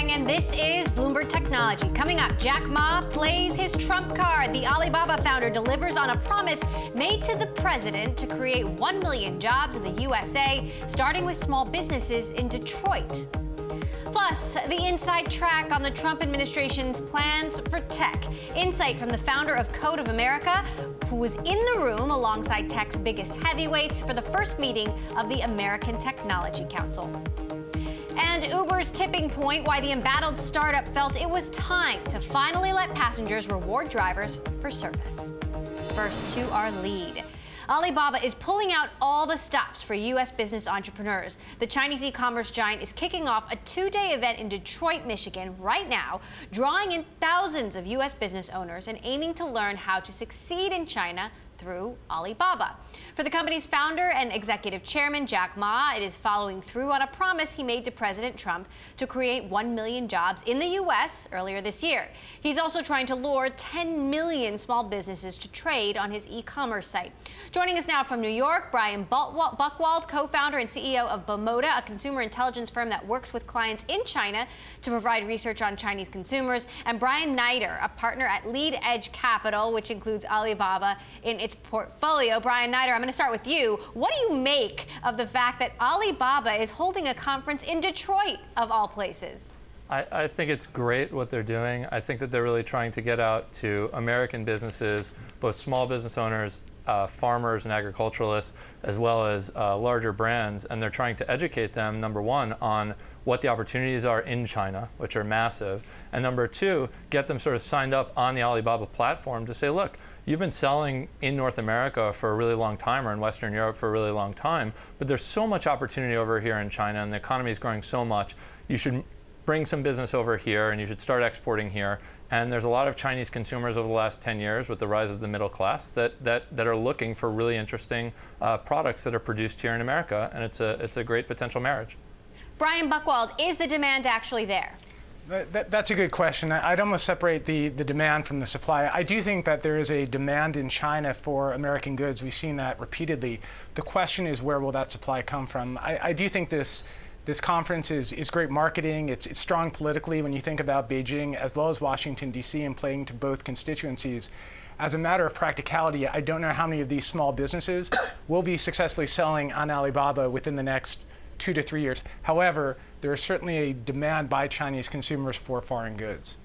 And this is Bloomberg Technology. Coming up, Jack Ma plays his trump card. The Alibaba founder delivers on a promise made to the president to create 1 million jobs in the USA, starting with small businesses in Detroit. Plus, the inside track on the Trump administration's plans for tech. Insight from the founder of Code of America, who was in the room alongside tech's biggest heavyweights for the first meeting of the American Technology Council. And Uber's tipping point, why the embattled startup felt it was time to finally let passengers reward drivers for service. First to our lead. Alibaba is pulling out all the stops for U.S. business entrepreneurs. The Chinese e-commerce giant is kicking off a two-day event in Detroit, Michigan right now, drawing in thousands of U.S. business owners and aiming to learn how to succeed in China through Alibaba. For the company's founder and executive chairman, Jack Ma, it is following through on a promise he made to President Trump to create 1 million jobs in the U.S. earlier this year. He's also trying to lure 10 million small businesses to trade on his e-commerce site. Joining us now from New York, Brian Buchwald, co-founder and CEO of Bomoda, a consumer intelligence firm that works with clients in China to provide research on Chinese consumers, and Brian Neider, a partner at Lead Edge Capital, which includes Alibaba in its portfolio. Brian Neider, I'm going to start with you. What do you make of the fact that Alibaba is holding a conference in Detroit, of all places? I think it's great what they're doing. I think that they're really trying to get out to American businesses, both small business owners, farmers and agriculturalists, as well as larger brands, and they're trying to educate them, number one, on what the opportunities are in China, which are massive, and number two, get them sort of signed up on the Alibaba platform to say, look, you've been selling in North America for a really long time, or in Western Europe for a really long time, but there's so much opportunity over here in China, and the economy is growing so much, you should bring some business over here, and you should start exporting here. And there's a lot of Chinese consumers over the last 10 years with the rise of the middle class that are looking for really interesting products that are produced here in America, and it's a great potential marriage. Brian Buchwald, is the demand actually there? That's a good question. I'd almost separate the demand from the supply. I do think that there is a demand in China for American goods. We've seen that repeatedly. The question is, where will that supply come from? I do think this conference is great marketing. It's strong politically when you think about Beijing as well as Washington, D.C. and playing to both constituencies. As a matter of practicality, I don't know how many of these small businesses will be successfully selling on Alibaba within the next 2 to 3 years. However, there is certainly a demand by Chinese consumers for foreign goods.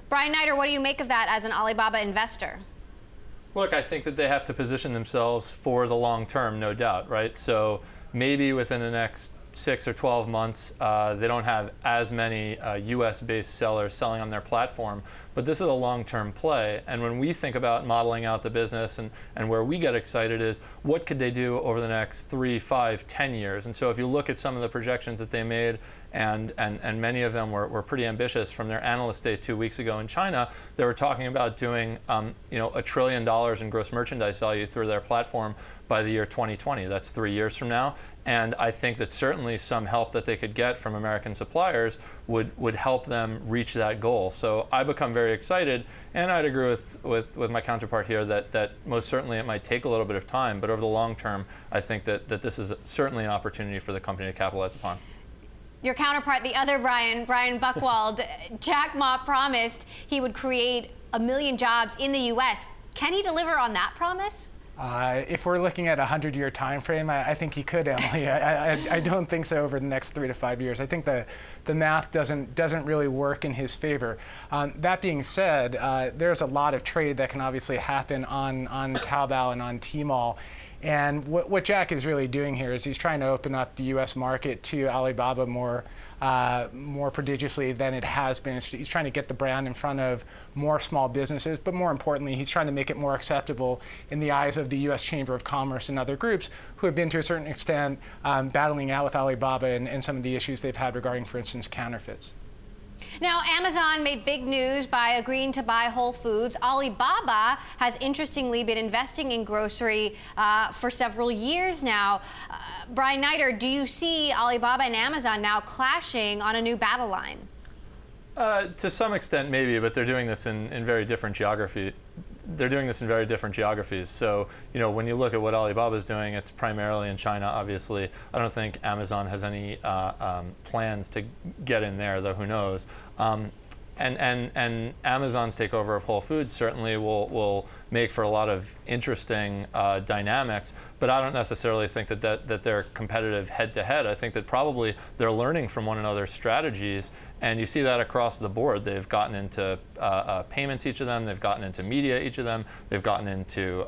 Brian Neider, what do you make of that as an Alibaba investor? Look, I think that they have to position themselves for the long term, no doubt, right? So maybe within the next 6 or 12 months, they don't have as many US-based sellers selling on their platform, but this is a long-term play. And when we think about modeling out the business and where we get excited is, what could they do over the next 3, 5, 10 years? And so if you look at some of the projections that they made, and many of them were pretty ambitious from their analyst day 2 weeks ago in China, they were talking about doing $1 trillion in gross merchandise value through their platform by the year 2020. That's 3 years from now. And I think that certainly some help that they could get from American suppliers would help them reach that goal. So I become very excited, and I'd agree with my counterpart here that most certainly it might take a little bit of time, but over the long term, I think that this is certainly an opportunity for the company to capitalize upon. Your counterpart, the other Brian Buchwald, Jack Ma promised he would create 1 million jobs in the U.S. Can he deliver on that promise? If we're looking at a 100-year time frame, I think he could, Emily. I don't think so over the next 3 to 5 years. I think the math doesn't really work in his favor. That being said, there's a lot of trade that can obviously happen on Taobao and on Tmall. And what Jack is really doing here is he's trying to open up the U.S. market to Alibaba more prodigiously than it has been. He's trying to get the brand in front of more small businesses, but more importantly, he's trying to make it more acceptable in the eyes of the U.S. Chamber of Commerce and other groups who have been, to a certain extent, battling out with Alibaba and some of the issues they've had regarding, for instance, counterfeits. Now, Amazon made big news by agreeing to buy Whole Foods. Alibaba has interestingly been investing in grocery for several years now. Brian Neider, do you see Alibaba and Amazon now clashing on a new battle line? To some extent, maybe, but they're doing this in very different geography. They're doing this in very different geographies. So, you know, when you look at what Alibaba is doing, it's primarily in China, obviously. I don't think Amazon has any plans to get in there, though who knows. And Amazon's takeover of Whole Foods certainly will make for a lot of interesting dynamics, but I don't necessarily think that they're competitive head-to-head. I think that probably they're learning from one another's strategies, and you see that across the board. They've gotten into payments, each of them. They've gotten into media, each of them. They've gotten into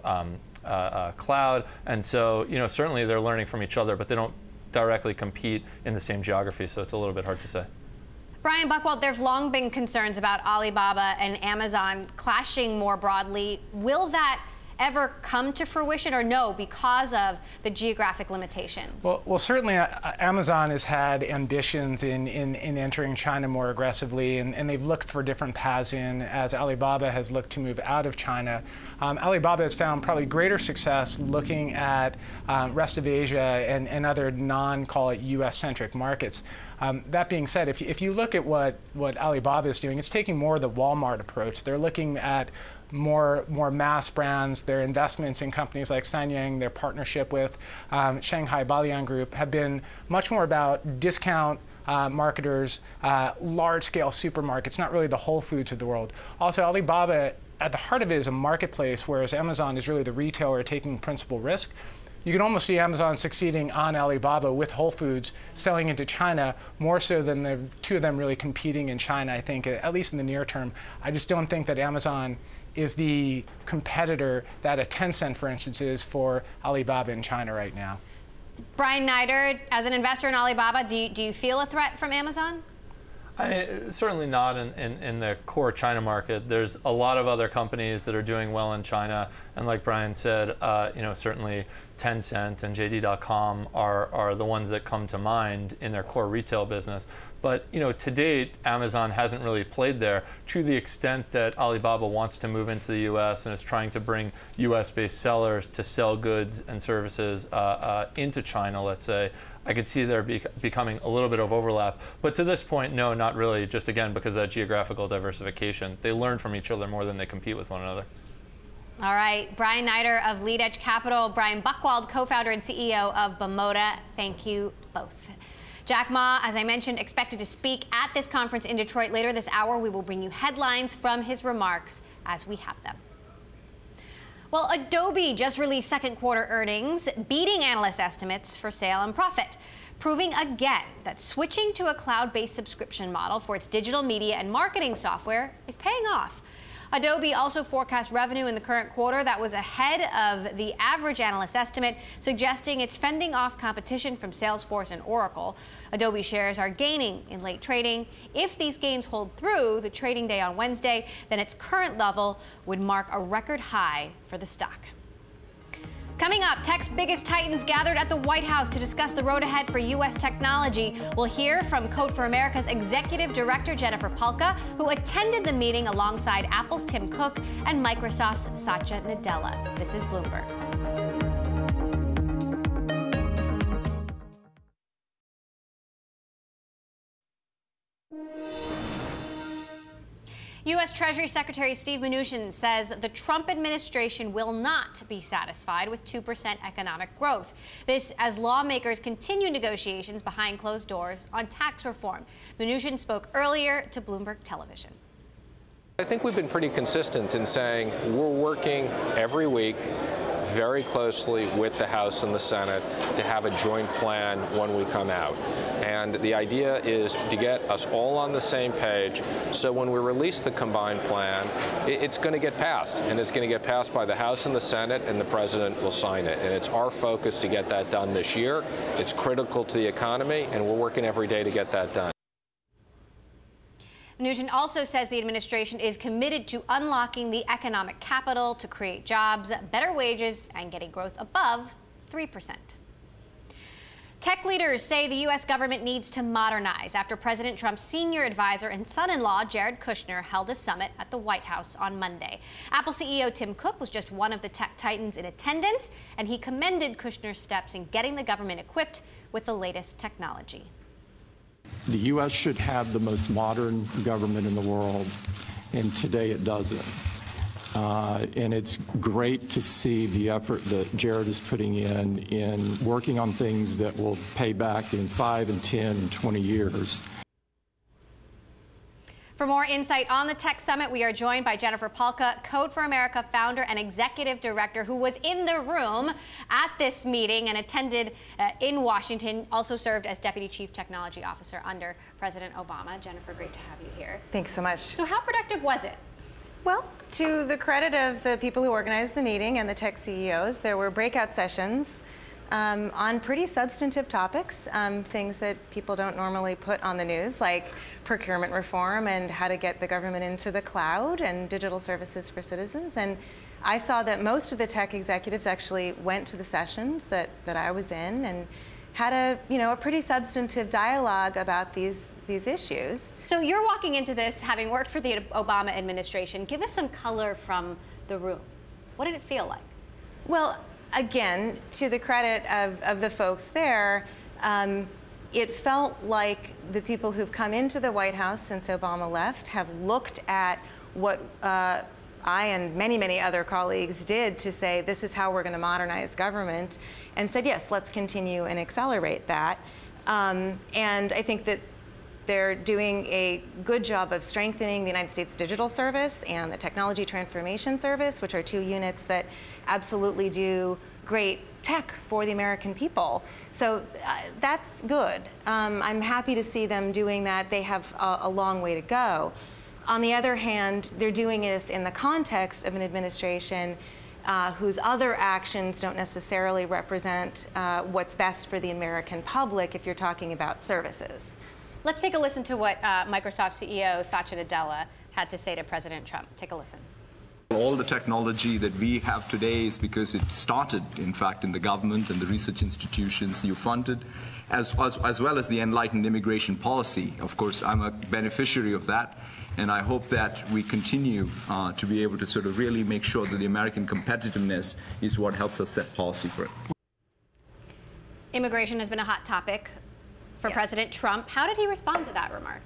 cloud, and so, you know, certainly they're learning from each other, but they don't directly compete in the same geography, so it's a little bit hard to say. Brian Buchwald, there have long been concerns about Alibaba and Amazon clashing more broadly. Will that ever come to fruition, or no, because of the geographic limitations? Well, certainly Amazon has had ambitions in entering China more aggressively, and they've looked for different paths in, as Alibaba has looked to move out of China. Alibaba has found probably greater success looking at rest of Asia and other non-call it US-centric markets. That being said, if you look at what Alibaba is doing, it's taking more of the Walmart approach. They're looking at more mass brands. Their investments in companies like Sanyang, their partnership with Shanghai Balian Group have been much more about discount marketers, large-scale supermarkets, not really the Whole Foods of the world. Also, Alibaba, at the heart of it, is a marketplace, whereas Amazon is really the retailer taking principal risk. You can almost see Amazon succeeding on Alibaba with Whole Foods selling into China more so than the two of them really competing in China, I think, at least in the near term. I just don't think that Amazon is the competitor that a Tencent, for instance, is for Alibaba in China right now. Brian Neider, as an investor in Alibaba, do you feel a threat from Amazon? Certainly not in the core China market. There's a lot of other companies that are doing well in China, and like Brian said, you know, certainly Tencent and JD.com are the ones that come to mind in their core retail business. But, you know, to date, Amazon hasn't really played there to the extent that Alibaba wants to move into the U.S. and is trying to bring U.S.-based sellers to sell goods and services into China, let's say. I could see there becoming a little bit of overlap. But to this point, no, not really, just again, because of that geographical diversification. They learn from each other more than they compete with one another. All right, Brian Neider of Lead Edge Capital, Brian Buchwald, co-founder and CEO of Bomoda. Thank you both. Jack Ma, as I mentioned, expected to speak at this conference in Detroit later this hour. We will bring you headlines from his remarks as we have them. Well, Adobe just released second quarter earnings, beating analyst estimates for sale and profit, proving again that switching to a cloud-based subscription model for its digital media and marketing software is paying off. Adobe also forecast revenue in the current quarter that was ahead of the average analyst estimate, suggesting it's fending off competition from Salesforce and Oracle. Adobe shares are gaining in late trading. If these gains hold through the trading day on Wednesday, then its current level would mark a record high for the stock. Coming up, tech's biggest titans gathered at the White House to discuss the road ahead for U.S. technology. We'll hear from Code for America's Executive Director Jennifer Pahlka, who attended the meeting alongside Apple's Tim Cook and Microsoft's Satya Nadella. This is Bloomberg. U.S. Treasury Secretary Steve Mnuchin says the Trump administration will not be satisfied with 2% economic growth. This as lawmakers continue negotiations behind closed doors on tax reform. Mnuchin spoke earlier to Bloomberg Television. I think we've been pretty consistent in saying we're working every week very closely with the House and the Senate to have a joint plan when we come out. And the idea is to get us all on the same page, so when we release the combined plan, it's going to get passed. And it's going to get passed by the House and the Senate, and the President will sign it. And it's our focus to get that done this year. It's critical to the economy, and we're working every day to get that done. Mnuchin also says the administration is committed to unlocking the economic capital to create jobs, better wages, and getting growth above 3%. Tech leaders say the U.S. government needs to modernize after President Trump's senior advisor and son-in-law, Jared Kushner, held a summit at the White House on Monday. Apple CEO Tim Cook was just one of the tech titans in attendance, and he commended Kushner's steps in getting the government equipped with the latest technology. The U.S. should have the most modern government in the world, and today it doesn't. And it's great to see the effort that Jared is putting in working on things that will pay back in 5 and 10 and 20 years. For more insight on the Tech Summit, we are joined by Jennifer Pahlka, Code for America founder and executive director, who was in the room at this meeting and attended in Washington, also served as Deputy Chief Technology Officer under President Obama. Jennifer, great to have you here. Thanks so much. So how productive was it? Well, to the credit of the people who organized the meeting and the tech CEOs, there were breakout sessions on pretty substantive topics, things that people don't normally put on the news, like procurement reform and how to get the government into the cloud and digital services for citizens. And I saw that most of the tech executives actually went to the sessions that I was in and had a pretty substantive dialogue about these issues. So you're walking into this having worked for the Obama administration. Give us some color from the room. What did it feel like? Well, again, to the credit of the folks there, it felt like the people who've come into the White House since Obama left have looked at what I and many, many other colleagues did to say this is how we're going to modernize government, and said, yes, let's continue and accelerate that. And I think that they're doing a good job of strengthening the United States Digital Service and the Technology Transformation Service, which are two units that absolutely do great tech for the American people. So that's good. I'm happy to see them doing that. They have a long way to go. On the other hand, they're doing this in the context of an administration whose other actions don't necessarily represent what's best for the American public if you're talking about services. Let's take a listen to what Microsoft CEO Satya Nadella had to say to President Trump. Take a listen. All the technology that we have today is because it started, in fact, in the government and the research institutions you funded, as well as the enlightened immigration policy. Of course, I'm a beneficiary of that, and I hope that we continue to be able to sort of really make sure that the American competitiveness is what helps us set policy for it. Immigration has been a hot topic for Yes. President Trump. How did he respond to that remark?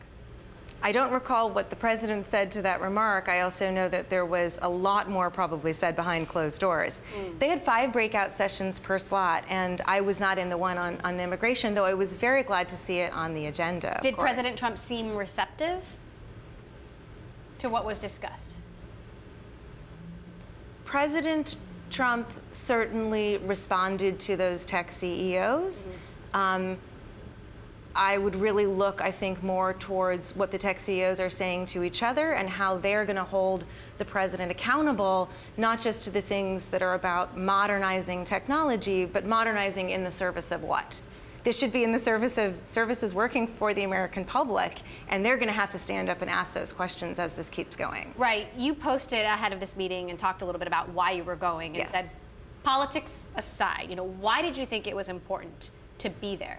I don't recall what the president said to that remark. I also know that there was a lot more probably said behind closed doors. They had 5 breakout sessions per slot, and I was not in the one on immigration, though I was very glad to see it on the agenda. Did President Trump seem receptive to what was discussed? President Trump certainly responded to those tech CEOs. I would really look, I think, more towards what the tech CEOs are saying to each other and how they're going to hold the president accountable, not just to the things that are about modernizing technology, but modernizing in the service of what? This should be in the service of services working for the American public, and they're going to have to stand up and ask those questions as this keeps going. Right. You posted ahead of this meeting and talked a little bit about why you were going and Yes. said, politics aside, why did you think it was important to be there?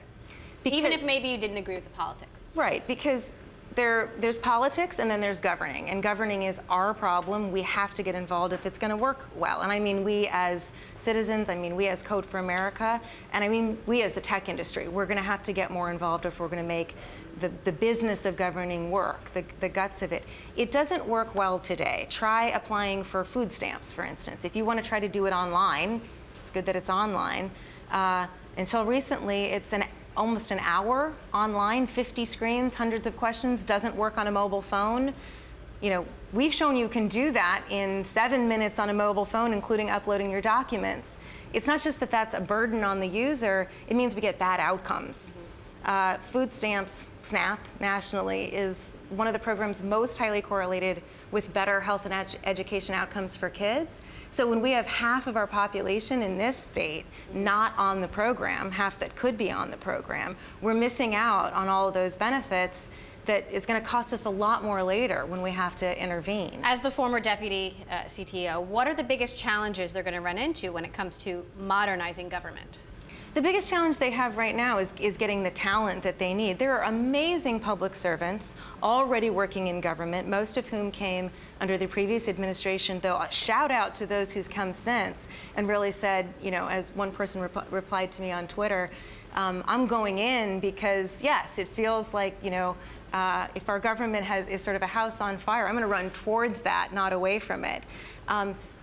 Even if maybe you didn't agree with the politics. Right, because there's politics and then there's governing, and governing is our problem. We have to get involved if it's going to work well. And I mean we as citizens, I mean we as Code for America, and I mean we as the tech industry. We're going to have to get more involved if we're going to make the business of governing work, the guts of it. It doesn't work well today. Try applying for food stamps, for instance. If you want to try to do it online, it's good that it's online. Until recently, it's almost an hour online, 50 screens, hundreds of questions, doesn't work on a mobile phone. We've shown you can do that in 7 minutes on a mobile phone, including uploading your documents. It's not just that that's a burden on the user, it means we get bad outcomes. Food stamps, SNAP, nationally, is one of the programs most highly correlated with better health and education outcomes for kids. So when we have half of our population in this state not on the program, half that could be on the program, we're missing out on all of those benefits that is going to cost us a lot more later when we have to intervene. As the former deputy CTO, what are the biggest challenges they're going to run into when it comes to modernizing government? The biggest challenge they have right now is getting the talent that they need. There are amazing public servants already working in government, most of whom came under the previous administration, though a shout out to those who's come since and really said, you know, as one person replied to me on Twitter, I'm going in because, yes, it feels like, you know, if our government is sort of a house on fire, I'm going to run towards that, not away from it.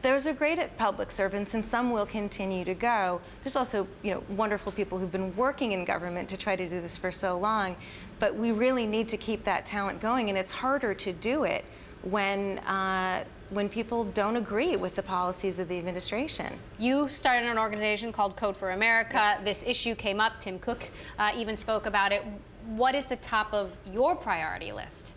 Those are great at public servants, and some will continue to go. There's also, you know, wonderful people who've been working in government to try to do this for so long, but we really need to keep that talent going, and it's harder to do it when people don't agree with the policies of the administration. You started an organization called Code for America. Yes. This issue came up. Tim Cook even spoke about it. What is the top of your priority list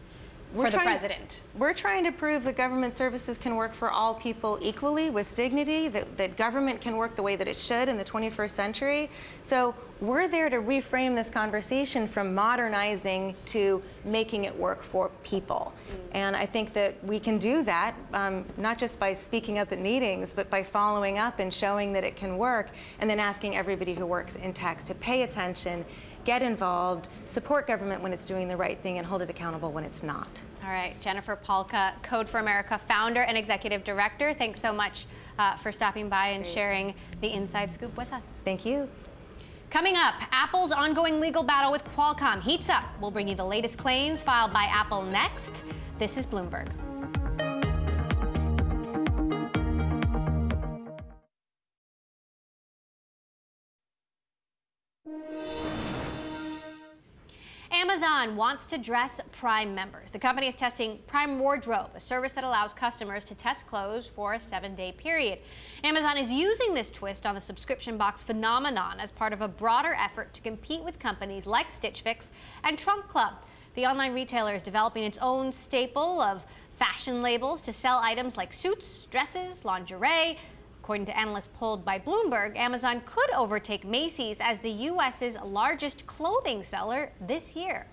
for the president? We're trying to prove that government services can work for all people equally with dignity, that government can work the way that it should in the 21st century. So we're there to reframe this conversation from modernizing to making it work for people. And I think that we can do that, not just by speaking up at meetings, but by following up and showing that it can work, and then asking everybody who works in tech to pay attention, get involved, support government when it's doing the right thing, and hold it accountable when it's not. All right, Jennifer Pahlka, Code for America founder and executive director, thanks so much for stopping by and sharing the inside scoop with us. Thank you. Coming up, Apple's ongoing legal battle with Qualcomm heats up. We'll bring you the latest claims filed by Apple next. This is Bloomberg. Amazon wants to dress Prime members. The company is testing Prime Wardrobe, a service that allows customers to test clothes for a 7-day period. Amazon is using this twist on the subscription box phenomenon as part of a broader effort to compete with companies like Stitch Fix and Trunk Club. The online retailer is developing its own staple of fashion labels to sell items like suits, dresses, lingerie. According to analysts polled by Bloomberg, Amazon could overtake Macy's as the U.S.'s largest clothing seller this year.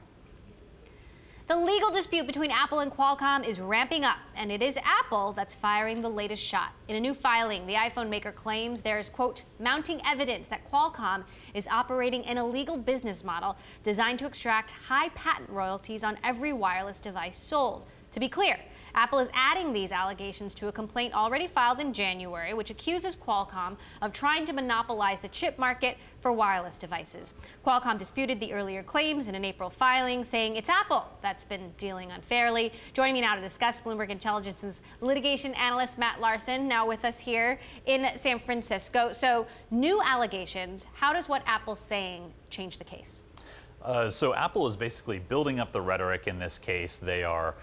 The legal dispute between Apple and Qualcomm is ramping up, and it is Apple that's firing the latest shot. In a new filing, the iPhone maker claims there's, quote, mounting evidence that Qualcomm is operating an illegal business model designed to extract high patent royalties on every wireless device sold. To be clear, Apple is adding these allegations to a complaint already filed in January, which accuses Qualcomm of trying to monopolize the chip market for wireless devices. Qualcomm disputed the earlier claims in an April filing, saying it's Apple that's been dealing unfairly. Joining me now to discuss, Bloomberg Intelligence's litigation analyst Matt Larson, now with us here in San Francisco. So, new allegations. How does what Apple's saying change the case? So Apple is basically building up the rhetoric in this case. They are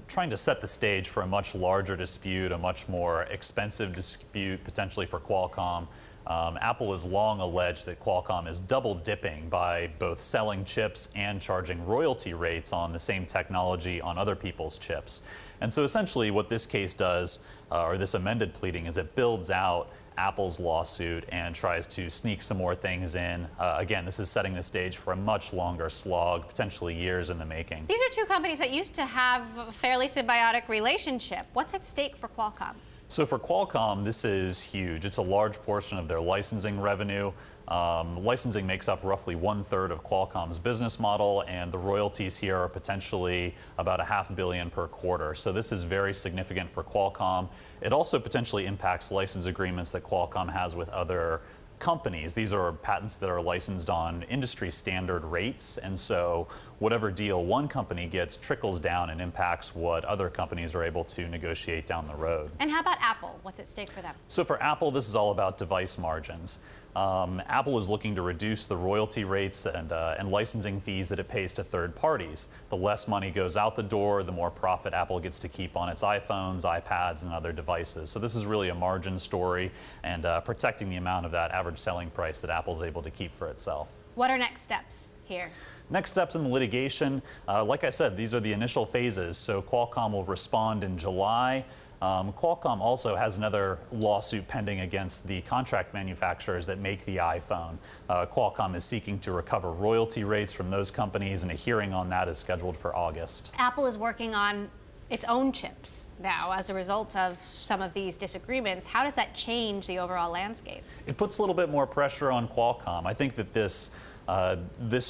trying to set the stage for a much larger dispute, a much more expensive dispute, potentially for Qualcomm. Apple has long alleged that Qualcomm is double dipping by both selling chips and charging royalty rates on the same technology on other people's chips. And so essentially what this case does, or this amended pleading, is it builds out Apple's lawsuit and tries to sneak some more things in. Again, this is setting the stage for a much longer slog, potentially years in the making. These are two companies that used to have a fairly symbiotic relationship. What's at stake for Qualcomm? So for Qualcomm, this is huge. It's a large portion of their licensing revenue. Licensing makes up roughly 1/3 of Qualcomm's business model, and the royalties here are potentially about $500 million per quarter. So this is very significant for Qualcomm. It also potentially impacts license agreements that Qualcomm has with other companies. These are patents that are licensed on industry standard rates, and so whatever deal one company gets trickles down and impacts what other companies are able to negotiate down the road. And how about Apple? What's at stake for them? So for Apple, this is all about device margins. Apple is looking to reduce the royalty rates and licensing fees that it pays to third parties. The less money goes out the door, the more profit Apple gets to keep on its iPhones, iPads, and other devices. So this is really a margin story and protecting the amount of that average selling price that Apple's able to keep for itself. What are next steps here? Next steps in the litigation, like I said, these are the initial phases. So Qualcomm will respond in July. Qualcomm also has another lawsuit pending against the contract manufacturers that make the iPhone. Qualcomm is seeking to recover royalty rates from those companies, and a hearing on that is scheduled for August. Apple is working on its own chips now as a result of some of these disagreements. How does that change the overall landscape? It puts a little bit more pressure on Qualcomm. I think that this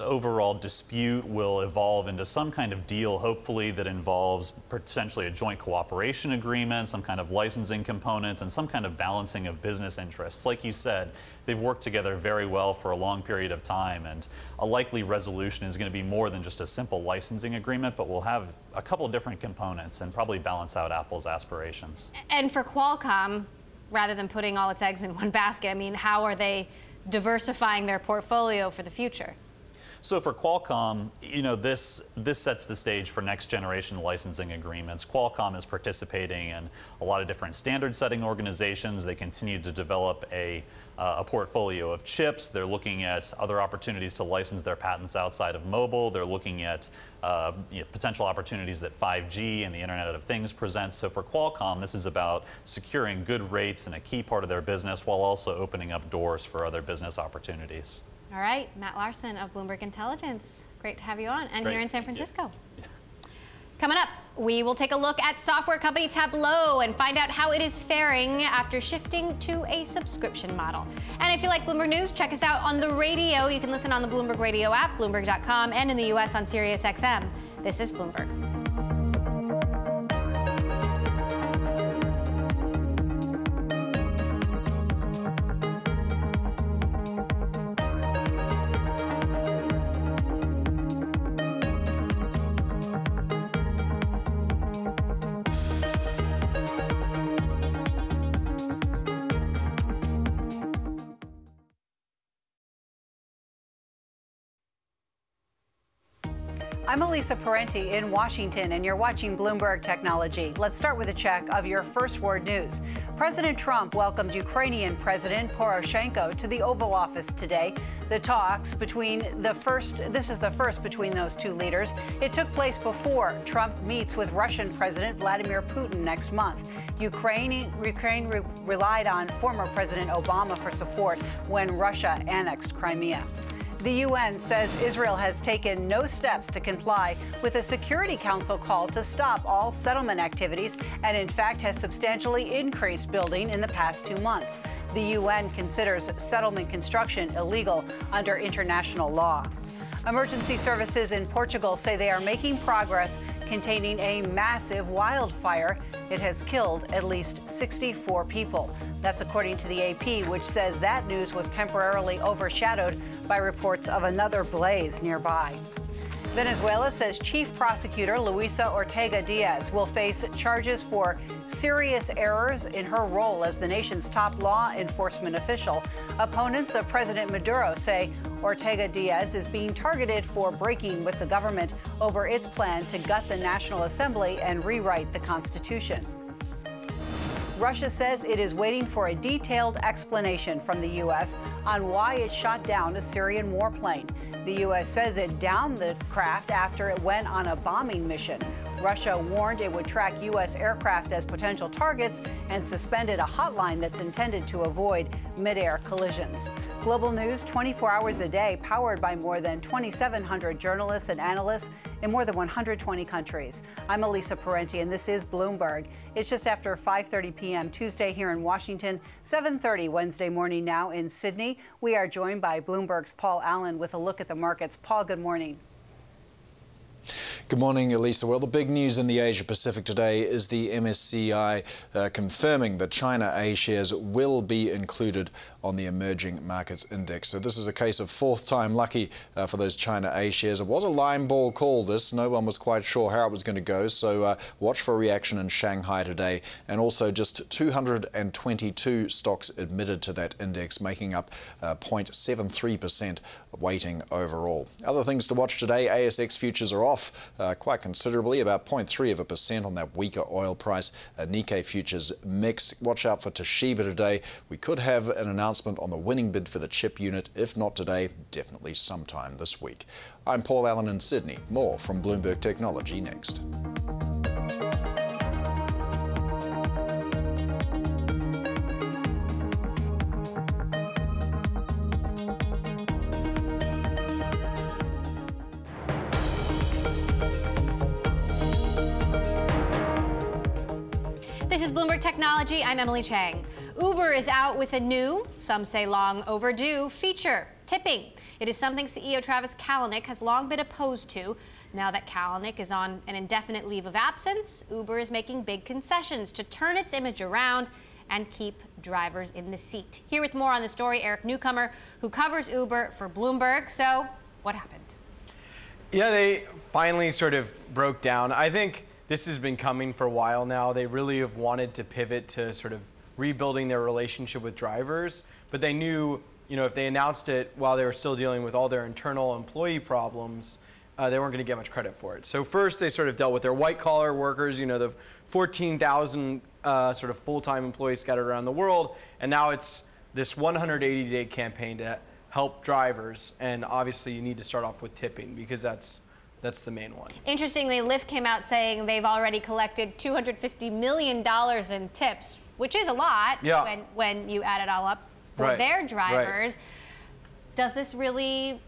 overall dispute will evolve into some kind of deal, hopefully, that involves potentially a joint cooperation agreement, some kind of licensing component, and some kind of balancing of business interests. Like you said, they've worked together very well for a long period of time, and a likely resolution is going to be more than just a simple licensing agreement, but we'll have a couple of different components and probably balance out Apple's aspirations. And for Qualcomm, rather than putting all its eggs in one basket, I mean, how are they diversifying their portfolio for the future? So for Qualcomm, you know, this sets the stage for next generation licensing agreements. Qualcomm is participating in a lot of different standard setting organizations. They continue to develop a portfolio of chips. They're looking at other opportunities to license their patents outside of mobile. They're looking at potential opportunities that 5G and the Internet of Things presents. So for Qualcomm, this is about securing good rates in a key part of their business while also opening up doors for other business opportunities. All right, Matt Larson of Bloomberg Intelligence. Great to have you on, and here in San Francisco. Yeah. Coming up, we will take a look at software company Tableau and find out how it is faring after shifting to a subscription model. And if you like Bloomberg News, check us out on the radio. You can listen on the Bloomberg Radio app, Bloomberg.com, and in the U.S. on Sirius XM. This is Bloomberg. I'm Elisa Parenti in Washington, and you're watching Bloomberg Technology. Let's start with a check of your first word news. President Trump welcomed Ukrainian President Poroshenko to the Oval Office today. The talks between this is the first between those two leaders. It took place before Trump meets with Russian President Vladimir Putin next month. Ukraine relied on former President Obama for support when Russia annexed Crimea. The UN says Israel has taken no steps to comply with a Security Council call to stop all settlement activities and, in fact, has substantially increased building in the past 2 months. The UN considers settlement construction illegal under international law. Emergency services in Portugal say they are making progress containing a massive wildfire. It has killed at least 64 people. That's according to the AP, which says that news was temporarily overshadowed by reports of another blaze nearby. Venezuela says Chief Prosecutor Luisa Ortega Diaz will face charges for serious errors in her role as the nation's top law enforcement official. Opponents of President Maduro say Ortega Diaz is being targeted for breaking with the government over its plan to gut the National Assembly and rewrite the Constitution. Russia says it is waiting for a detailed explanation from the U.S. on why it shot down a Syrian warplane. The U.S. says it downed the craft after it went on a bombing mission. Russia warned it would track U.S. aircraft as potential targets and suspended a hotline that's intended to avoid mid-air collisions. Global news 24 hours a day, powered by more than 2,700 journalists and analysts in more than 120 countries. I'm Elisa Parenti, and this is Bloomberg. It's just after 5:30 p.m. Tuesday here in Washington, 7:30 Wednesday morning now in Sydney. We are joined by Bloomberg's Paul Allen with a look at the markets. Paul, good morning. Good morning, Elisa. Well, the big news in the Asia Pacific today is the MSCI confirming that China A shares will be included on the emerging markets index. So this is a case of fourth time lucky for those China A shares. It was a line ball call, this. No one was quite sure how it was going to go. So watch for a reaction in Shanghai today. And also just 222 stocks admitted to that index, making up 0.73% weighting overall. Other things to watch today, ASX futures are off quite considerably, about 0.3% on that weaker oil price. Nikkei futures mixed. Watch out for Toshiba today. We could have an announcement on the winning bid for the chip unit. If not today, definitely sometime this week. I'm Paul Allen in Sydney. More from Bloomberg Technology next. is Bloomberg Technology. I'm Emily Chang. Uber is out with a new, some say long overdue, feature, tipping. It is something CEO Travis Kalanick has long been opposed to. Now that Kalanick is on an indefinite leave of absence, Uber is making big concessions to turn its image around and keep drivers in the seat. Here with more on the story, Eric Newcomer, who covers Uber for Bloomberg. So, what happened? Yeah, they finally sort of broke down. I think this has been coming for a while now. They really have wanted to pivot to sort of rebuilding their relationship with drivers, but they knew, if they announced it while they were still dealing with all their internal employee problems, they weren't going to get much credit for it. So first they sort of dealt with their white-collar workers, the 14,000 sort of full-time employees scattered around the world, and now it's this 180-day campaign to help drivers, and obviously you need to start off with tipping because that's the main one. Interestingly, Lyft came out saying they've already collected $250 million in tips, which is a lot when you add it all up for their drivers. Does this really,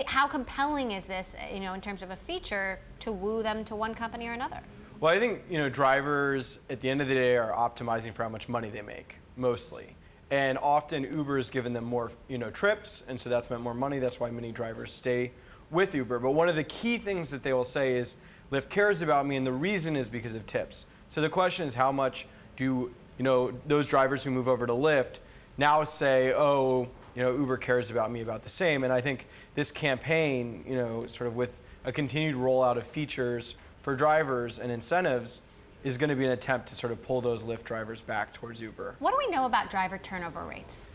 how compelling is this, in terms of a feature to woo them to one company or another? Well, I think, drivers at the end of the day are optimizing for how much money they make, mostly. And often Uber has given them more, trips, and so that's meant more money. That's why many drivers stay with Uber. But one of the key things that they will say is, Lyft cares about me, and the reason is because of tips. So the question is, how much do, those drivers who move over to Lyft now say, oh, Uber cares about me about the same? And I think this campaign, sort of with a continued rollout of features for drivers and incentives, is going to be an attempt to sort of pull those Lyft drivers back towards Uber. What do we know about driver turnover rates?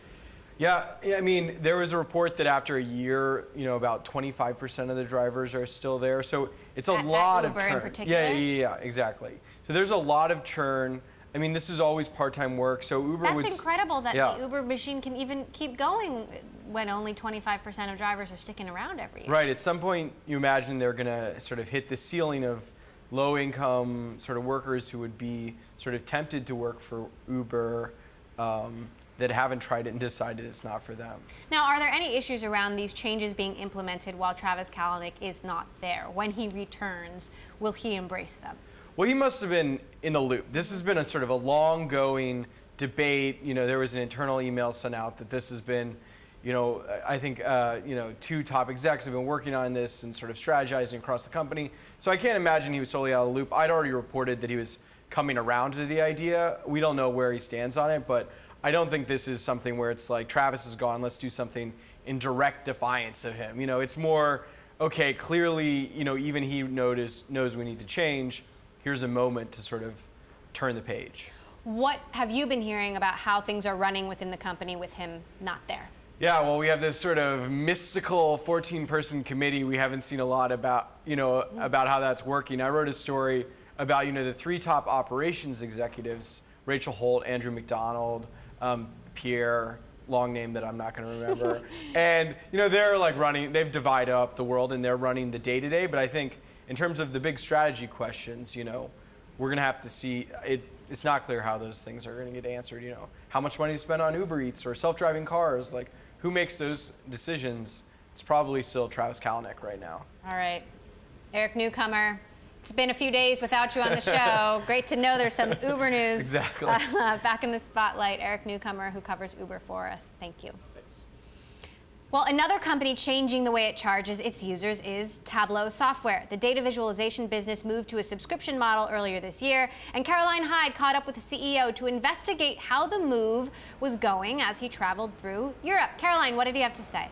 Yeah, I mean, there was a report that after a year, about 25% of the drivers are still there. So it's a lot of churn. In particular? Yeah, exactly. So there's a lot of churn. I mean, this is always part-time work. So Uber That's incredible that the Uber machine can even keep going when only 25% of drivers are sticking around every year. Right. At some point, you imagine they're going to sort of hit the ceiling of low-income sort of workers who would be sort of tempted to work for Uber that haven't tried it and decided it's not for them. Now, are there any issues around these changes being implemented while Travis Kalanick is not there? When he returns, will he embrace them? Well, he must have been in the loop. This has been a sort of a long-going debate. There was an internal email sent out that this has been, I think, two top execs have been working on this and sort of strategizing across the company. So I can't imagine he was totally out of the loop. I'd already reported that he was coming around to the idea. We don't know where he stands on it, but I don't think this is something where it's like, Travis is gone, let's do something in direct defiance of him. It's more, okay, clearly, even he knows we need to change. Here's a moment to sort of turn the page. What have you been hearing about how things are running within the company with him not there? Yeah, well, we have this sort of mystical 14-person committee. We haven't seen a lot about, about how that's working. I wrote a story about, the three top operations executives, Rachel Holt, Andrew McDonald, Pierre, long name that I'm not going to remember. And, they're like they've divided up the world and they're running the day-to-day. But I think in terms of the big strategy questions, we're going to have to see, it's not clear how those things are going to get answered. How much money to spend on Uber Eats or self-driving cars, like who makes those decisions? It's probably still Travis Kalanick right now. All right. Eric Newcomer, it's been a few days without you on the show. Great to know there's some Uber news. Exactly. Back in the spotlight, Eric Newcomer, who covers Uber for us. Thank you. Thanks. Well, another company changing the way it charges its users is Tableau Software. The data visualization business moved to a subscription model earlier this year, and Caroline Hyde caught up with the CEO to investigate how the move was going as he traveled through Europe. Caroline, what did he have to say?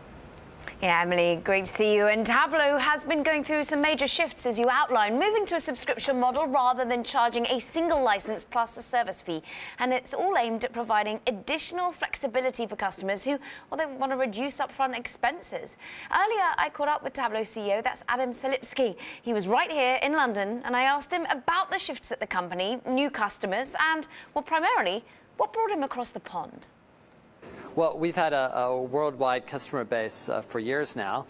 Yeah, Emily, great to see you. And Tableau has been going through some major shifts, as you outlined, moving to a subscription model rather than charging a single license plus a service fee. And it's all aimed at providing additional flexibility for customers who, well, they want to reduce upfront expenses. Earlier, I caught up with Tableau CEO, that's Adam Selipsky. He was right here in London, and I asked him about the shifts at the company, new customers, and, well, primarily, what brought him across the pond. Well, we've had a worldwide customer base for years now.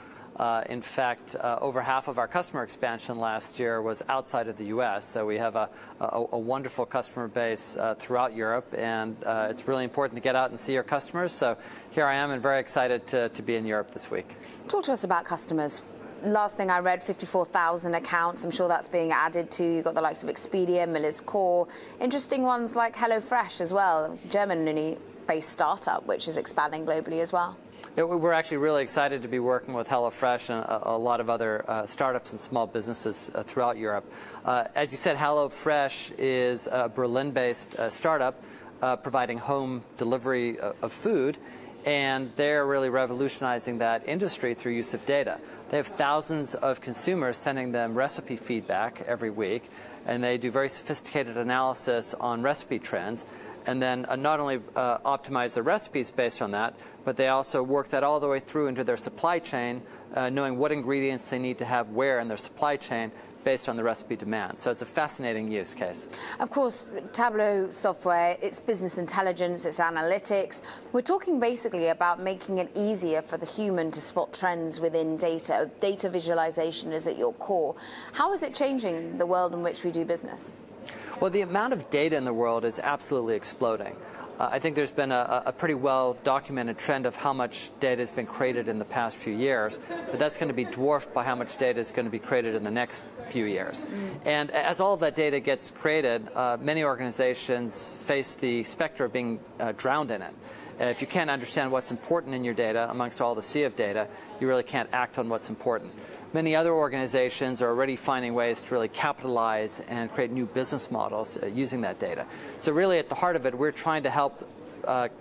In fact, over half of our customer expansion last year was outside of the U.S., so we have a wonderful customer base throughout Europe, and it's really important to get out and see our customers. So here I am and very excited to be in Europe this week. Talk to us about customers last thing I read, 54,000 accounts. I'm sure that's being added to. You've got the likes of Expedia, Miller's Core. Interesting ones like HelloFresh as well, Germany-based startup, which is expanding globally as well. We're actually really excited to be working with HelloFresh and a lot of other startups and small businesses throughout Europe. As you said, HelloFresh is a Berlin-based startup providing home delivery of food, and they're really revolutionizing that industry through use of data. They have thousands of consumers sending them recipe feedback every week, and they do very sophisticated analysis on recipe trends, and then not only optimize their recipes based on that, but they also work that all the way through into their supply chain, knowing what ingredients they need to have where in their supply chain based on the recipe demand. So it's a fascinating use case. Of course, Tableau Software, it's business intelligence, it's analytics. We're talking basically about making it easier for the human to spot trends within data. Data visualization is at your core. How is it changing the world in which we do business? Well, the amount of data in the world is absolutely exploding. I think there's been a pretty well-documented trend of how much data has been created in the past few years, but that's going to be dwarfed by how much data is going to be created in the next few years. And as all of that data gets created, many organizations face the specter of being drowned in it. If you can't understand what's important in your data amongst all the sea of data, you really can't act on what's important. Many other organizations are already finding ways to really capitalize and create new business models using that data. So really at the heart of it, we're trying to help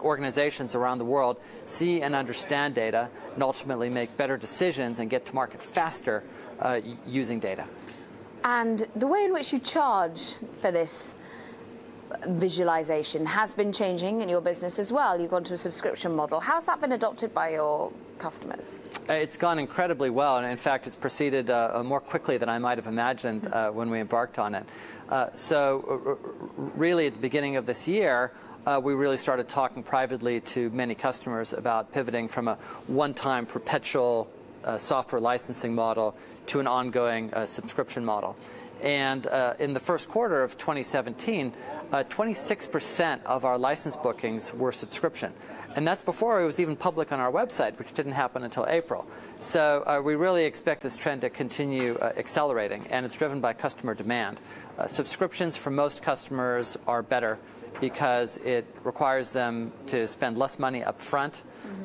organizations around the world see and understand data and ultimately make better decisions and get to market faster using data. And the way in which you charge for this visualization has been changing in your business as well. You've gone to a subscription model. How's that been adopted by your customers? It's gone incredibly well, and in fact it's proceeded more quickly than I might have imagined when we embarked on it. So really at the beginning of this year, we really started talking privately to many customers about pivoting from a one-time perpetual software licensing model to an ongoing subscription model. And in the first quarter of 2017, 26% of our license bookings were subscription. And that's before it was even public on our website, which didn't happen until April. So we really expect this trend to continue accelerating, and it's driven by customer demand. Subscriptions for most customers are better because it requires them to spend less money up front.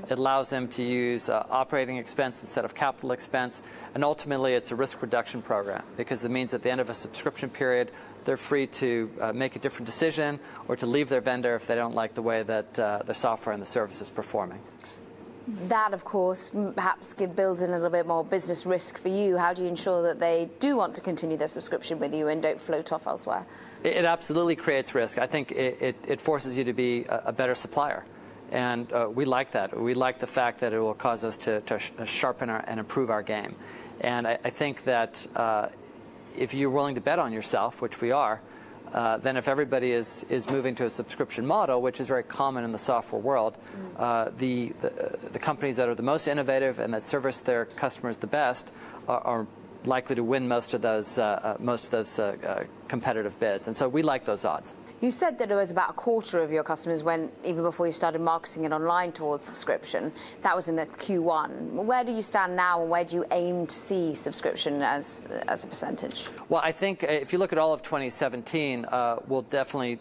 It allows them to use operating expense instead of capital expense. And ultimately, it's a risk reduction program because it means at the end of a subscription period, they're free to make a different decision or to leave their vendor if they don't like the way that the software and the service is performing. That, of course, perhaps builds in a little bit more business risk for you. How do you ensure that they do want to continue their subscription with you and don't float off elsewhere? It absolutely creates risk. I think it forces you to be a better supplier. And we like that. We like the fact that it will cause us to sharpen and improve our game. And I think that if you're willing to bet on yourself, which we are, then if everybody is moving to a subscription model, which is very common in the software world, the companies that are the most innovative and that service their customers the best are likely to win most of those competitive bids. And so we like those odds. You said that it was about a quarter of your customers went, even before you started marketing it online, towards subscription. That was in the Q1. Where do you stand now, and where do you aim to see subscription as a percentage? Well, I think if you look at all of 2017, we'll definitely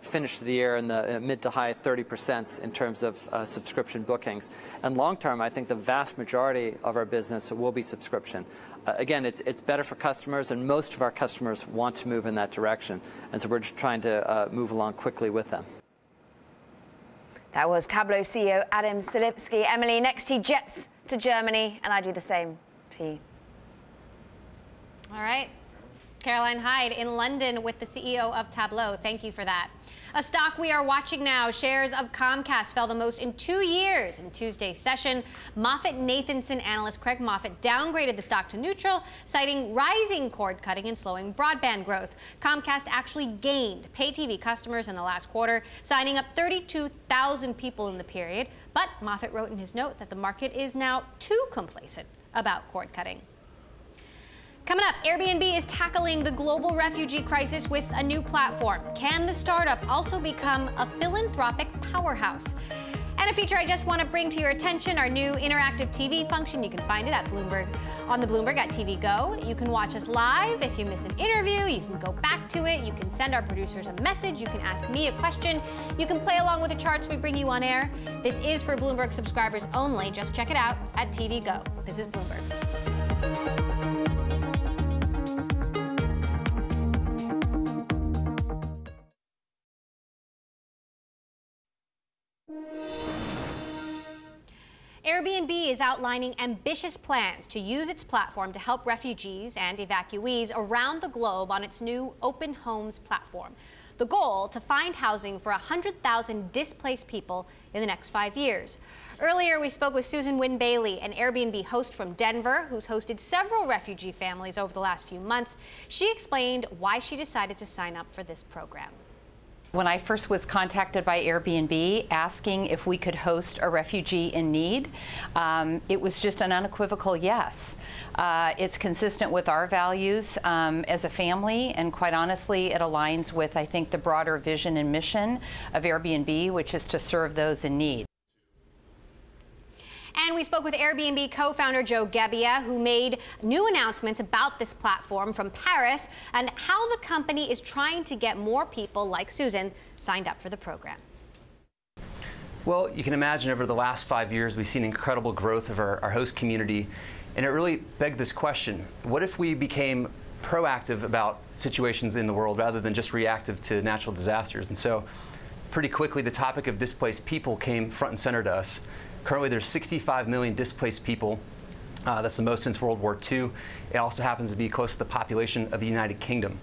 finish the year in the mid to high 30% in terms of subscription bookings. And long term, I think the vast majority of our business will be subscription. Again, it's better for customers, and most of our customers want to move in that direction. And so we're just trying to move along quickly with them. That was Tableau CEO Adam Selipsky. Emily, next he jets to Germany, and I do the same to you. All right. Caroline Hyde in London with the CEO of Tableau. Thank you for that. A stock we are watching now, shares of Comcast fell the most in 2 years in Tuesday's session. MoffettNathanson analyst Craig Moffett downgraded the stock to neutral, citing rising cord cutting and slowing broadband growth. Comcast actually gained pay TV customers in the last quarter, signing up 32,000 people in the period. But Moffett wrote in his note that the market is now too complacent about cord cutting. Coming up, Airbnb is tackling the global refugee crisis with a new platform. Can the startup also become a philanthropic powerhouse? And a feature I just want to bring to your attention, our new interactive TV function. You can find it at Bloomberg, on the Bloomberg at TV Go. You can watch us live. If you miss an interview, you can go back to it. You can send our producers a message. You can ask me a question. You can play along with the charts we bring you on air. This is for Bloomberg subscribers only. Just check it out at TV Go. This is Bloomberg. Airbnb is outlining ambitious plans to use its platform to help refugees and evacuees around the globe on its new Open Homes platform. The goal, to find housing for 100,000 displaced people in the next 5 years. Earlier, we spoke with Susan Wynn Bailey, an Airbnb host from Denver, who's hosted several refugee families over the last few months. She explained why she decided to sign up for this program. When I first was contacted by Airbnb asking if we could host a refugee in need, it was just an unequivocal yes. It's consistent with our values as a family, and quite honestly, it aligns with, I think, the broader vision and mission of Airbnb, which is to serve those in need. And we spoke with Airbnb co-founder Joe Gebbia, who made new announcements about this platform from Paris and how the company is trying to get more people like Susan signed up for the program. Well, you can imagine over the last 5 years, we've seen incredible growth of our host community. And it really begged this question: what if we became proactive about situations in the world rather than just reactive to natural disasters? And so pretty quickly, the topic of displaced people came front and center to us. Currently, there's 65 million displaced people. That's the most since World War II. It also happens to be close to the population of the United Kingdom.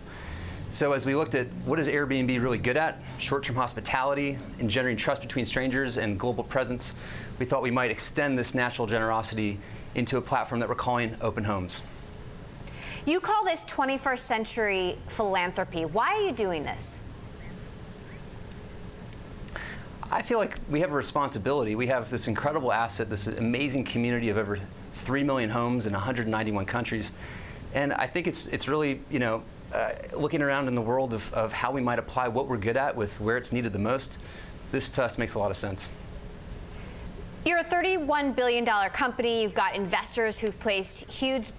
So as we looked at what is Airbnb really good at, short-term hospitality, engendering trust between strangers, and global presence, we thought we might extend this natural generosity into a platform that we're calling Open Homes. You call this 21st century philanthropy. Why are you doing this? I feel like we have a responsibility. We have this incredible asset, this amazing community of over 3 million homes in 191 countries. And I think it's really, looking around in the world of how we might apply what we're good at with where it's needed the most. This to us makes a lot of sense. You're a $31 billion company. You've got investors who've placed huge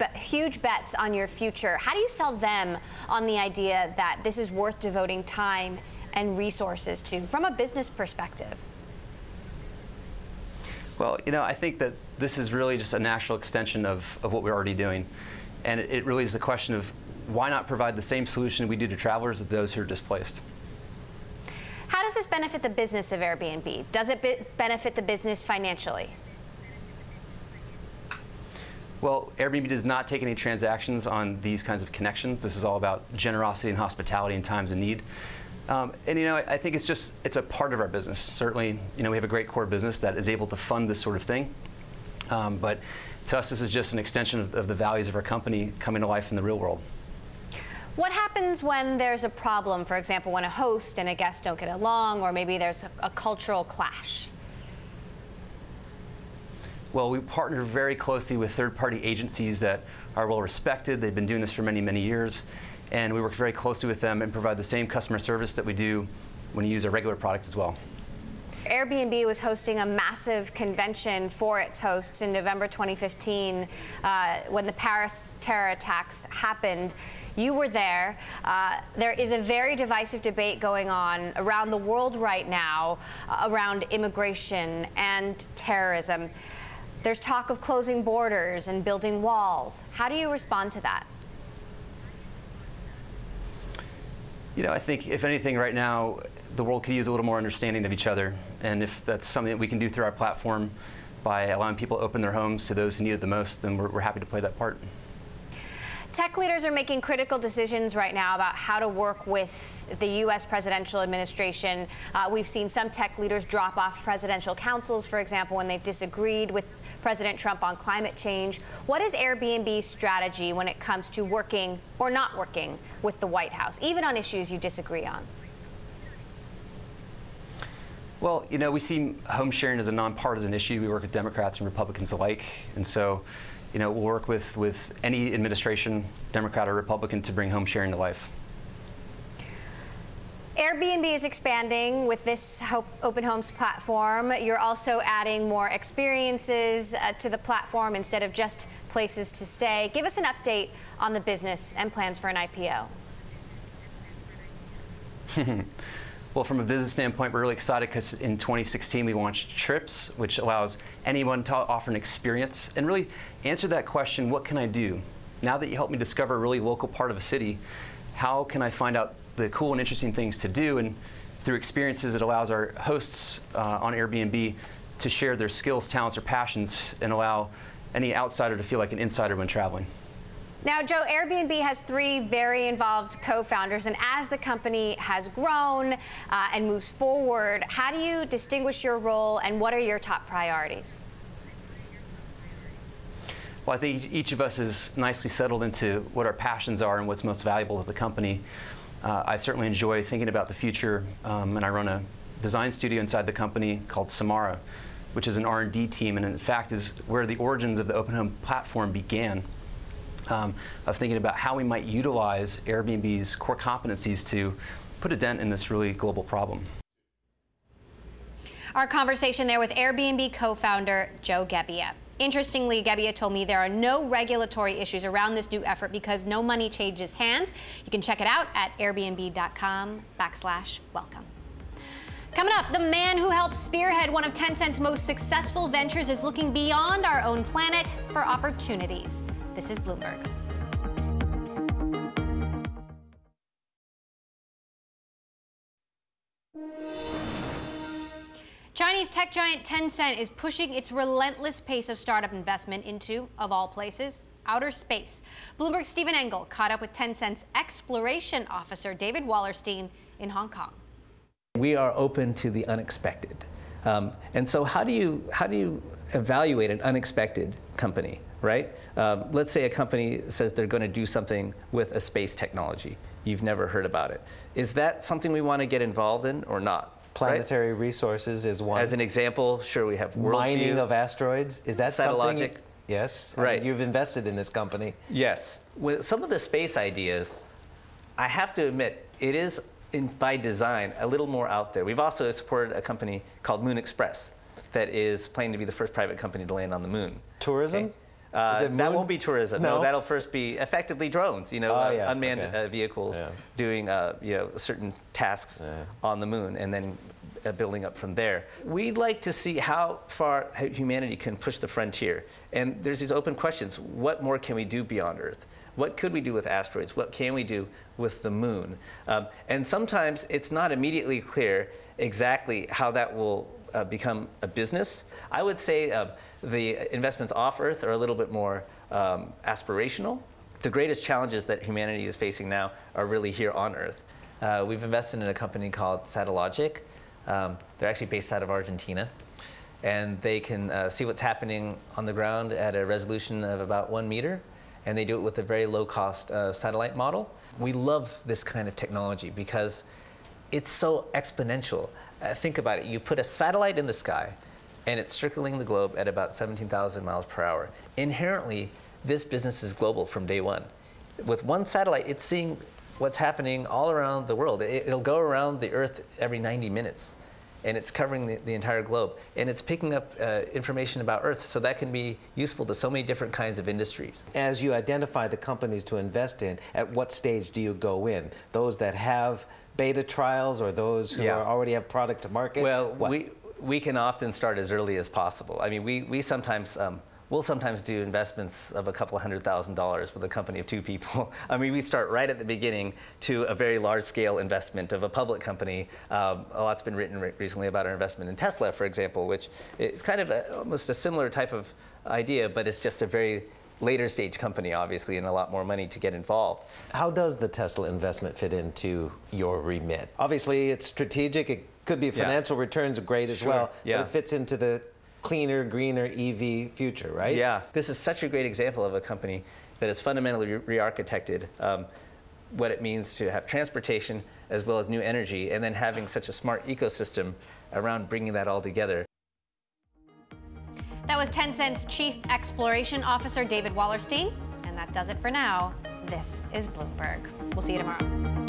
bets on your future. How do you sell them on the idea that this is worth devoting time and resources to, from a business perspective? Well, I think that this is really just a natural extension of what we're already doing. And it really is the question of why not provide the same solution we do to travelers as those who are displaced? How does this benefit the business of Airbnb? Does it benefit the business financially? Well, Airbnb does not take any transactions on these kinds of connections. This is all about generosity and hospitality in times of need. I think it's a part of our business. Certainly, we have a great core business that is able to fund this sort of thing. But to us, this is just an extension of the values of our company coming to life in the real world. What happens when there's a problem, for example, when a host and a guest don't get along, or maybe there's a cultural clash? Well, we partner very closely with third-party agencies that are well respected. They've been doing this for many, many years. And we work very closely with them and provide the same customer service that we do when you use our regular product as well. Airbnb was hosting a massive convention for its hosts in November 2015 when the Paris terror attacks happened. You were there. There is a very divisive debate going on around the world right now around immigration and terrorism. There's talk of closing borders and building walls. How do you respond to that? I think, if anything, right now, the world could use a little more understanding of each other. And if that's something that we can do through our platform by allowing people to open their homes to those who need it the most, then we're happy to play that part. Tech leaders are making critical decisions right now about how to work with the U.S. presidential administration. We've seen some tech leaders drop off presidential councils, for example, when they've disagreed with President Trump on climate change. What is Airbnb's strategy when it comes to working or not working with the White House, even on issues you disagree on? Well, we see home sharing as a nonpartisan issue. We work with Democrats and Republicans alike. And so, we'll work with any administration, Democrat or Republican, to bring home sharing to life. Airbnb is expanding with this Open Homes platform. You're also adding more experiences to the platform instead of just places to stay. Give us an update on the business and plans for an IPO. Well, from a business standpoint, we're really excited because in 2016 we launched Trips, which allows anyone to offer an experience and really answer that question, what can I do? Now that you helped me discover a really local part of a city, how can I find out the cool and interesting things to do? And through experiences, it allows our hosts on Airbnb to share their skills, talents, or passions and allow any outsider to feel like an insider when traveling. Now, Joe, Airbnb has 3 very involved co-founders, and as the company has grown and moves forward, how do you distinguish your role, and what are your top priorities? Well, I think each of us is nicely settled into what our passions are and what's most valuable to the company. I certainly enjoy thinking about the future, and I run a design studio inside the company called Samara, which is an R&D team, and in fact is where the origins of the Open Home platform began. Of thinking about how we might utilize Airbnb's core competencies to put a dent in this really global problem. Our conversation there with Airbnb co-founder Joe Gebbia. Interestingly, Gebbia told me there are no regulatory issues around this new effort because no money changes hands. You can check it out at airbnb.com/welcome. Coming up, the man who helped spearhead one of Tencent's most successful ventures is looking beyond our own planet for opportunities. This is Bloomberg. Chinese tech giant Tencent is pushing its relentless pace of startup investment into, of all places, outer space. Bloomberg's Stephen Engel caught up with Tencent's exploration officer, David Wallerstein, in Hong Kong. We are open to the unexpected. And so how do you evaluate an unexpected company, right? Let's say a company says they're going to do something with a space technology. You've never heard about it. Is that something we want to get involved in or not? Planetary resources is one. As an example, sure, we have worldview. Mining of asteroids. Is that something? Yes. Right. I mean, you've invested in this company. Yes. With some of the space ideas, I have to admit, it is by design a little more out there. We've also supported a company called Moon Express that is planning to be the first private company to land on the moon. Tourism? Okay. That won't be tourism. No, that'll first be effectively drones. Unmanned vehicles doing certain tasks on the moon, and then building up from there. We'd like to see how far humanity can push the frontier. And there's these open questions. What more can we do beyond Earth? What could we do with asteroids? What can we do with the moon? And sometimes it's not immediately clear exactly how that will become a business. I would say the investments off Earth are a little bit more aspirational. The greatest challenges that humanity is facing now are really here on Earth. We've invested in a company called Satellogic. They're actually based out of Argentina. And they can see what's happening on the ground at a resolution of about 1 meter. And they do it with a very low-cost satellite model. We love this kind of technology because it's so exponential. Think about it. You put a satellite in the sky, and it's circling the globe at about 17,000 miles per hour. Inherently, this business is global from day one. With one satellite, it's seeing what's happening all around the world. It'll go around the Earth every 90 minutes. And it's covering the entire globe. And it's picking up information about Earth, so that can be useful to so many different kinds of industries. As you identify the companies to invest in, at what stage do you go in? Those that have beta trials or those who already have product to market? Well, we can often start as early as possible. I mean, we'll sometimes do investments of a couple $100,000 with a company of 2 people. I mean, we start right at the beginning to a very large-scale investment of a public company. A lot's been written recently about our investment in Tesla, for example, which is kind of almost a similar type of idea, but it's just a very later stage company, obviously, and a lot more money to get involved. How does the Tesla investment fit into your remit? Obviously, it's strategic. It could be financial returns are great as well, but it fits into the cleaner, greener EV future, right? Yeah, this is such a great example of a company that has fundamentally re-architected what it means to have transportation as well as new energy, and then having such a smart ecosystem around bringing that all together. That was Tencent's Chief Exploration Officer, David Wallerstein. And that does it for now. This is Bloomberg. We'll see you tomorrow.